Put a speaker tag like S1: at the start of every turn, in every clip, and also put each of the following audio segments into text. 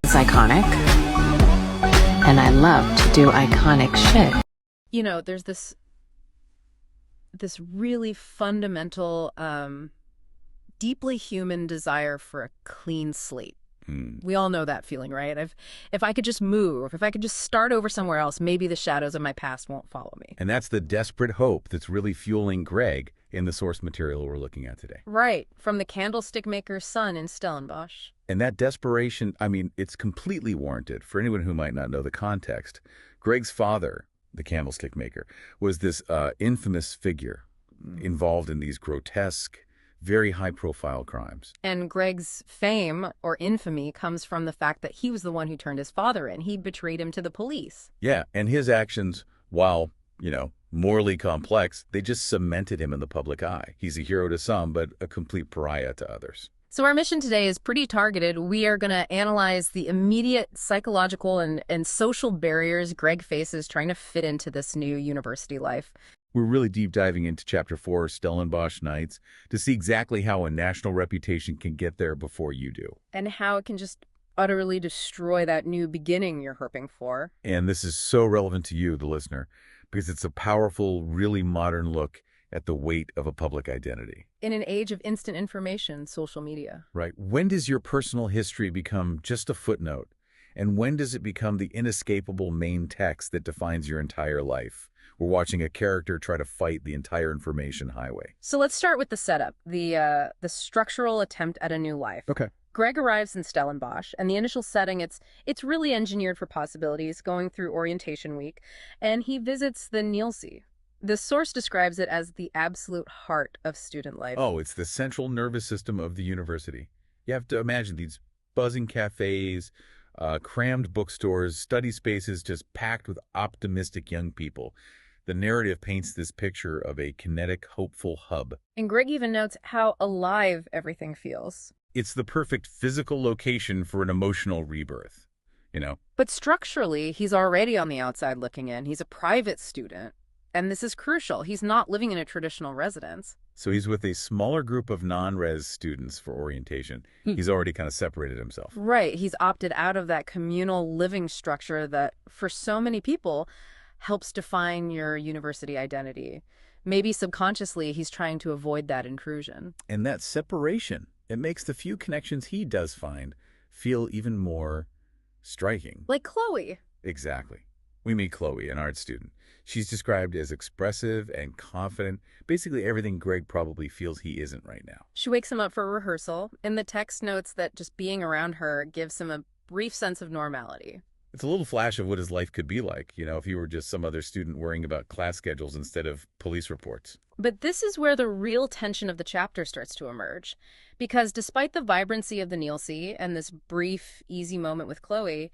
S1: It's iconic, and I love to do iconic shit.
S2: You know, there's this really fundamental, deeply human desire for a clean slate. We all know that feeling, right? If I could just move, if I could just start over somewhere else, maybe the shadows of my past won't follow me.
S3: And that's the desperate hope that's really fueling Greg in the source material we're looking at today.
S2: Right, from the candlestick maker's son in Stellenbosch.
S3: And that desperation, I mean, it's completely warranted. For anyone who might not know the context, Greg's father, the candlestick maker, was this infamous figure involved in these grotesque, very high-profile crimes.
S2: And Greg's fame, or infamy, comes from the fact that he was the one who turned his father in. He betrayed him to the police.
S3: Yeah, and his actions, while, morally complex, they just cemented him in the public eye. He's a hero to some, but a complete pariah to others.
S2: So our mission today is pretty targeted. We are going to analyze the immediate psychological and social barriers Greg faces trying to fit into this new university life.
S3: We're really deep diving into Chapter 4, Stellenbosch Nights, to see exactly how a national reputation can get there before you do.
S2: And how it can just utterly destroy that new beginning you're hoping for.
S3: And this is so relevant to you, the listener, because it's a powerful, really modern look at the weight of a public identity.
S2: In an age of instant information, social media.
S3: Right. When does your personal history become just a footnote? And when does it become the inescapable main text that defines your entire life? We're watching a character try to fight the entire information highway.
S2: So let's start with the setup, the structural attempt at a new life.
S3: Okay.
S2: Greg arrives in Stellenbosch, and the initial setting, it's really engineered for possibilities, going through orientation week, and he visits the Nielsee. The source describes it as the absolute heart of student life.
S3: Oh, it's the central nervous system of the university. You have to imagine these buzzing cafes, crammed bookstores, study spaces just packed with optimistic young people. The narrative paints this picture of a kinetic, hopeful hub.
S2: And Greg even notes how alive everything feels.
S3: It's the perfect physical location for an emotional rebirth,
S2: But structurally, he's already on the outside looking in. He's a private student. And this is crucial. He's not living in a traditional residence.
S3: So he's with a smaller group of non-res students for orientation. He's already kind of separated himself.
S2: Right. He's opted out of that communal living structure that, for so many people, helps define your university identity. Maybe subconsciously, he's trying to avoid that intrusion.
S3: And that separation, it makes the few connections he does find feel even more striking.
S2: Like Chloe.
S3: Exactly. We meet Chloe, an art student. She's described as expressive and confident, basically everything Greg probably feels he isn't right now.
S2: She wakes him up for rehearsal, and the text notes that just being around her gives him a brief sense of normality.
S3: It's a little flash of what his life could be like, if he were just some other student worrying about class schedules instead of police reports.
S2: But this is where the real tension of the chapter starts to emerge. Because despite the vibrancy of the Nielsee and this brief, easy moment with Chloe,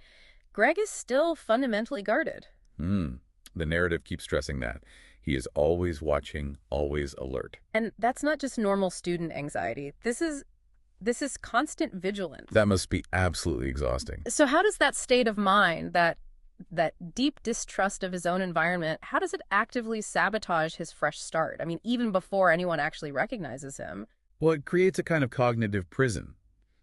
S2: Greg is still fundamentally guarded.
S3: The narrative keeps stressing that. He is always watching, always alert.
S2: And that's not just normal student anxiety. This is constant vigilance.
S3: That must be absolutely exhausting.
S2: So how does that state of mind, that deep distrust of his own environment, how does it actively sabotage his fresh start? I mean, even before anyone actually recognizes him.
S3: Well, it creates a kind of cognitive prison.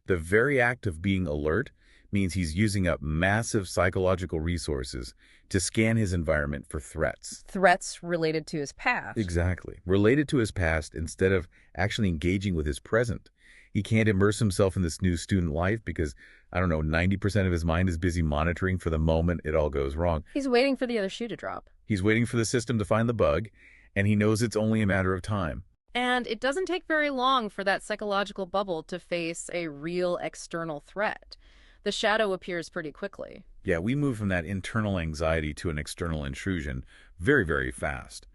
S3: The very act of being alert means he's using up massive psychological resources to scan his environment for threats.
S2: Threats related to his past.
S3: Exactly. Related to his past instead of actually engaging with his present. He can't immerse himself in this new student life because, 90% of his mind is busy monitoring for the moment it all goes wrong.
S2: He's waiting for the other shoe to drop.
S3: He's waiting for the system to find the bug, and he knows it's only a matter of time.
S2: And it doesn't take very long for that psychological bubble to face a real external threat. The shadow appears pretty quickly.
S3: Yeah, we move from that internal anxiety to an external intrusion very, very fast.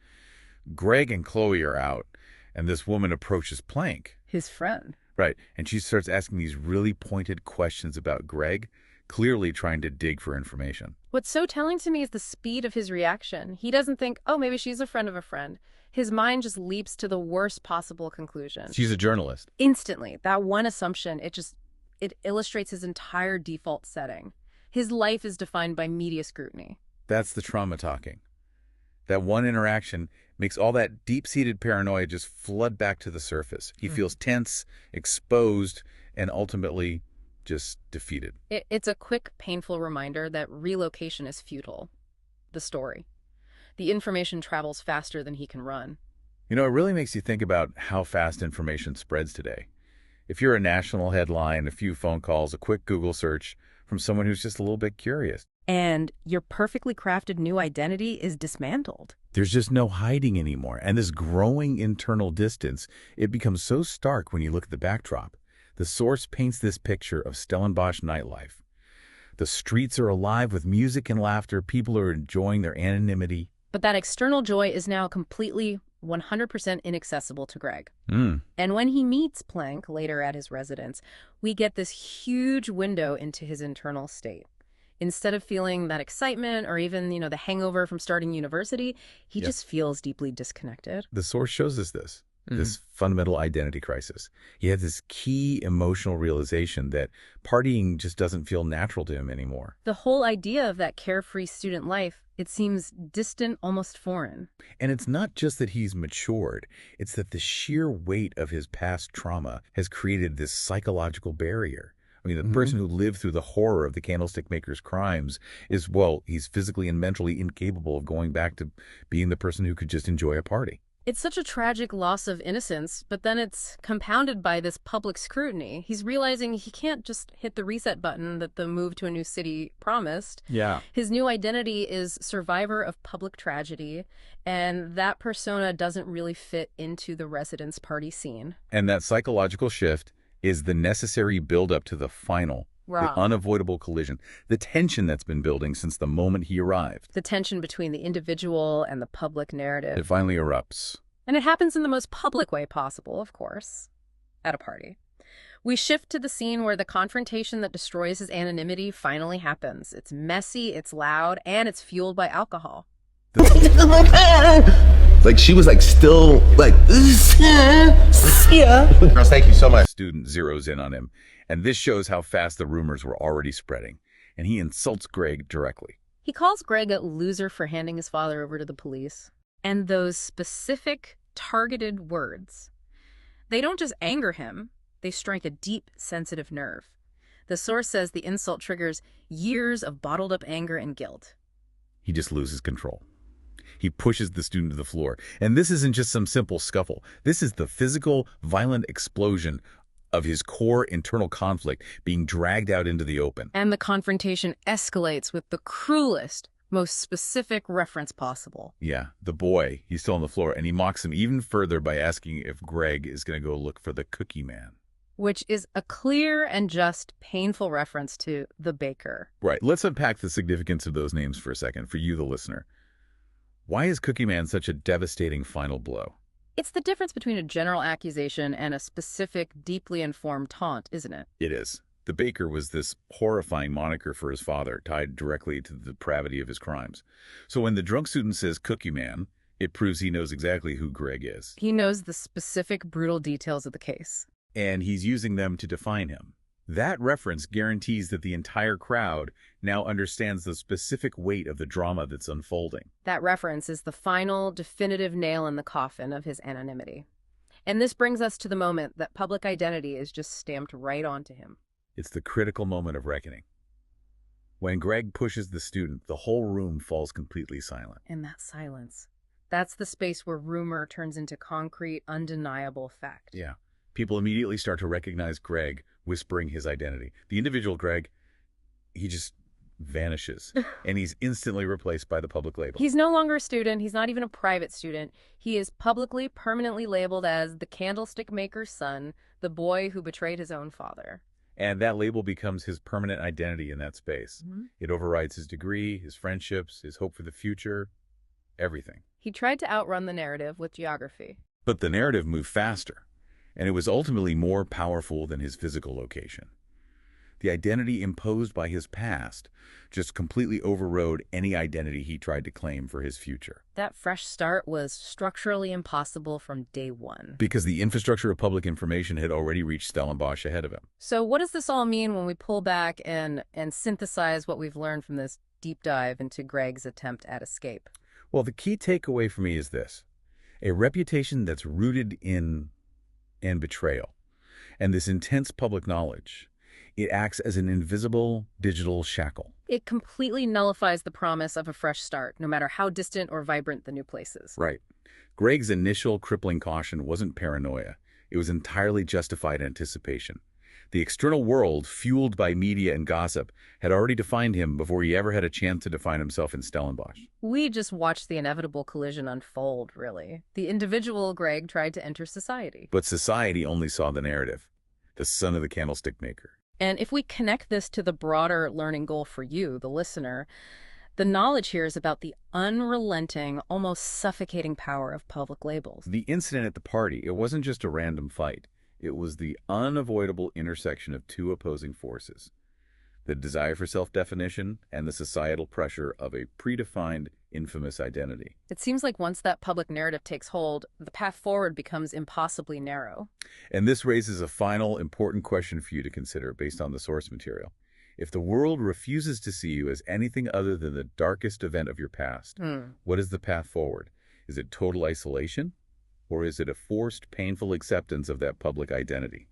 S3: Greg and Chloe are out, and this woman approaches Plank.
S2: His friend.
S3: Right, and she starts asking these really pointed questions about Greg, clearly trying to dig for information.
S2: What's so telling to me is the speed of his reaction. He doesn't think, oh, maybe she's a friend of a friend. His mind just leaps to the worst possible conclusion.
S3: She's a journalist.
S2: Instantly. That one assumption, it illustrates his entire default setting. His life is defined by media scrutiny.
S3: That's the trauma talking. That one interaction makes all that deep-seated paranoia just flood back to the surface. He feels tense, exposed, and ultimately just defeated.
S2: It's a quick, painful reminder that relocation is futile. The story. The information travels faster than he can run.
S3: You know, it really makes you think about how fast information spreads today. If you're a national headline, a few phone calls, a quick Google search from someone who's just a little bit curious.
S2: And your perfectly crafted new identity is dismantled.
S3: There's just no hiding anymore. And this growing internal distance, it becomes so stark when you look at the backdrop. The source paints this picture of Stellenbosch nightlife. The streets are alive with music and laughter. People are enjoying their anonymity.
S2: But that external joy is now completely 100% inaccessible to Greg. And when he meets Planck later at his residence, we get this huge window into his internal state. Instead of feeling that excitement or even, the hangover from starting university, he just feels deeply disconnected.
S3: The source shows us this fundamental identity crisis. He has this key emotional realization that partying just doesn't feel natural to him anymore.
S2: The whole idea of that carefree student life, it seems distant, almost foreign.
S3: And it's not just that he's matured. It's that the sheer weight of his past trauma has created this psychological barrier. I mean, the person who lived through the horror of the candlestick maker's crimes is, well, he's physically and mentally incapable of going back to being the person who could just enjoy a party.
S2: It's such a tragic loss of innocence, but then it's compounded by this public scrutiny. He's realizing he can't just hit the reset button that the move to a new city promised.
S3: Yeah.
S2: His new identity is survivor of public tragedy, and that persona doesn't really fit into the residence party scene.
S3: And that psychological shift is the necessary build-up to the final, the unavoidable collision, the tension that's been building since the moment he arrived.
S2: The tension between the individual and the public narrative.
S3: It finally erupts.
S2: And it happens in the most public way possible, of course, at a party. We shift to the scene where the confrontation that destroys his anonymity finally happens. It's messy, it's loud, and it's fueled by alcohol.
S4: Like she was like still like, yeah. Girls, thank you so much.
S3: Student zeroes in on him, and this shows how fast the rumors were already spreading, and he insults Greg directly.
S2: He calls Greg a loser for handing his father over to the police. And those specific, targeted words, they don't just anger him, they strike a deep, sensitive nerve. The source says the insult triggers years of bottled up anger and guilt.
S3: He just loses control. He pushes the student to the floor. And this isn't just some simple scuffle. This is the physical, violent explosion of his core internal conflict being dragged out into the open.
S2: And the confrontation escalates with the cruelest, most specific reference possible.
S3: Yeah, the boy, he's still on the floor, and he mocks him even further by asking if Greg is going to go look for the cookie man.
S2: Which is a clear and just painful reference to the baker.
S3: Right. Let's unpack the significance of those names for a second, for you, the listener. Why is Cookie Man such a devastating final blow?
S2: It's the difference between a general accusation and a specific, deeply informed taunt, isn't it?
S3: It is. The baker was this horrifying moniker for his father, tied directly to the depravity of his crimes. So when the drunk student says Cookie Man, it proves he knows exactly who Greg is.
S2: He knows the specific, brutal details of the case.
S3: And he's using them to define him. That reference guarantees that the entire crowd now understands the specific weight of the drama that's unfolding.
S2: That reference is the final, definitive nail in the coffin of his anonymity. And this brings us to the moment that public identity is just stamped right onto him.
S3: It's the critical moment of reckoning. When Greg pushes the student, the whole room falls completely silent.
S2: And that silence, that's the space where rumor turns into concrete, undeniable fact.
S3: Yeah. People immediately start to recognize Greg whispering his identity. The individual Greg, he just vanishes, and he's instantly replaced by the public label.
S2: He's no longer a student. He's not even a private student. He is publicly, permanently labeled as the candlestick maker's son, the boy who betrayed his own father.
S3: And that label becomes his permanent identity in that space. It overrides his degree, his friendships, his hope for the future, everything.
S2: He tried to outrun the narrative with geography.
S3: But the narrative moved faster, and it was ultimately more powerful than his physical location. The identity imposed by his past just completely overrode any identity he tried to claim for his future.
S2: That fresh start was structurally impossible from day one.
S3: Because the infrastructure of public information had already reached Stellenbosch ahead of him.
S2: So what does this all mean when we pull back and synthesize what we've learned from this deep dive into Greg's attempt at escape?
S3: Well, the key takeaway for me is this: a reputation that's rooted in betrayal and this intense public knowledge, It acts as an invisible digital shackle.
S2: It completely nullifies the promise of a fresh start, no matter how distant or vibrant the new place is.
S3: Right. Greg's initial crippling caution wasn't paranoia. It was entirely justified anticipation. The external world, fueled by media and gossip, had already defined him before he ever had a chance to define himself in Stellenbosch.
S2: We just watched the inevitable collision unfold, really. The individual Greg tried to enter society.
S3: But society only saw the narrative, the son of the candlestick maker.
S2: And if we connect this to the broader learning goal for you, the listener, the knowledge here is about the unrelenting, almost suffocating power of public labels.
S3: The incident at the party, it wasn't just a random fight. It was the unavoidable intersection of two opposing forces, the desire for self-definition and the societal pressure of a predefined, infamous identity.
S2: It seems like once that public narrative takes hold, the path forward becomes impossibly narrow.
S3: And this raises a final, important question for you to consider based on the source material. If the world refuses to see you as anything other than the darkest event of your past, what is the path forward? Is it total isolation? Or is it a forced, painful acceptance of that public identity?